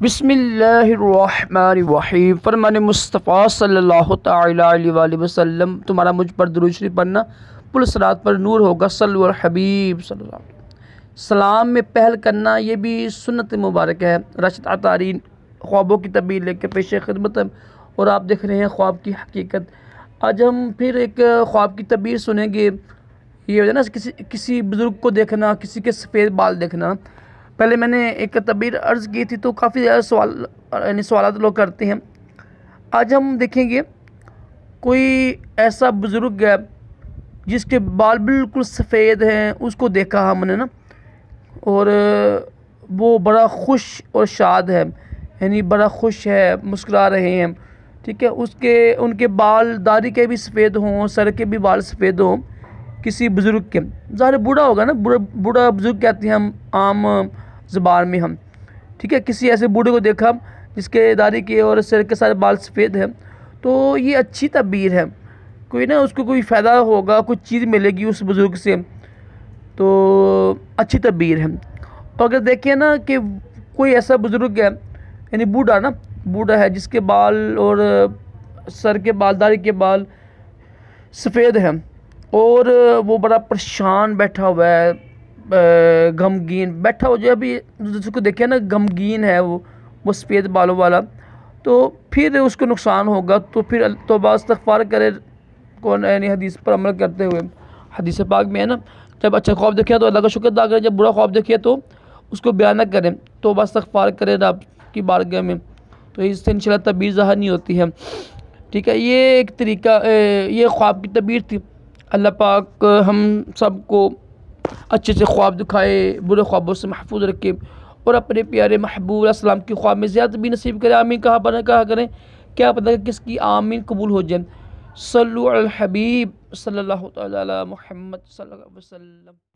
بسم اللہ الرحمن الرحیم۔ فرمان مصطفیٰ صلی اللہ تعالیٰ علیہ وآلہ وسلم، تمہارا مجھ پر درود شریف پڑھنا پل صراط پر نور ہوگا۔ صلو علی الحبیب صلی اللہ علیہ وسلم۔ سلام میں پہل کرنا یہ بھی سنت مبارک ہے۔ راشد عطاری خوابوں کی تعبیر لے کے پیش خدمت ہے، اور آپ دیکھ رہے ہیں خواب کی حقیقت۔ آج ہم پھر ایک خواب کی تعبیر سنیں گے۔ یہ ہے نا کسی بزرگ کو دیکھنا، کسی کے سفید بال دیکھنا۔ پہلے میں نے ایک تعبیر عرض کی تھی تو کافی زیادہ سوالات لوگ کرتے ہیں۔ آج ہم دیکھیں گے کوئی ایسا بزرگ ہے جس کے بال بالکل سفید ہیں، اس کو دیکھا ہم نے نا، اور وہ بڑا خوش اور شاد ہے، یعنی بڑا خوش ہے، مسکرا رہے ہیں، ٹھیک ہے۔ ان کے بال داڑھی کے بھی سفید ہوں، سر کے بھی بال سفید ہوں، کسی بزرگ کے، ظاہر بوڑھا ہوگا نا، بوڑھا بزرگ کہتے ہیں ہم عام زبان میں ہم، ٹھیک ہے۔ کسی ایسے بوڑھے کو دیکھا جس کے داڑھی کے اور سر کے سارے بال سفید ہیں، تو یہ اچھی تعبیر ہے، کوئی نا اس کو کوئی فائدہ ہوگا، کچھ چیز ملے گی اس بزرگ سے، تو اچھی تعبیر ہے۔ تو اگر دیکھیں نا کہ کوئی ایسا بزرگ ہے، یعنی بوڑھا ہے جس کے بال اور سر کے بال، داڑھی کے بال سفید ہیں، اور وہ بڑا پریشان بیٹھا ہوا ہے، غمگین بیٹھا ہوا، جو ابھی جس کو دیکھیں نا غمگین ہے وہ سفید بالوں والا، تو پھر اس کو نقصان ہوگا۔ تو پھر توبہ استغفار کرے، یعنی حدیث پر عمل کرتے ہوئے، حدیث پاک میں ہے نا، جب اچھا خواب دیکھے تو اللہ کا شکر ادا کرے، جب برا خواب دیکھے تو اس کو بیان نہ کریں، توبہ استغفار کرے رب کی بارگاہ میں، تو اس سے انشاءاللہ تعبیر ظاہر نہیں ہوتی ہے، ٹھیک ہے۔ یہ ایک طریقہ، یہ خواب کی تعبیر تھی۔ اللہ پاک ہم سب کو اچھے سے خواب دکھائے، برے خوابوں سے محفوظ رکھے، اور اپنے پیارے محبوب علیہ السلام کی خواب میں زیادہ بھی نصیب کرے۔ آمین کہا کریں، کیا پتہ کہ کس کی آمین قبول ہو جائے۔ صلو علی الحبیب صلی اللہ تعالی علی محمد صلی اللہ علیہ وسلم۔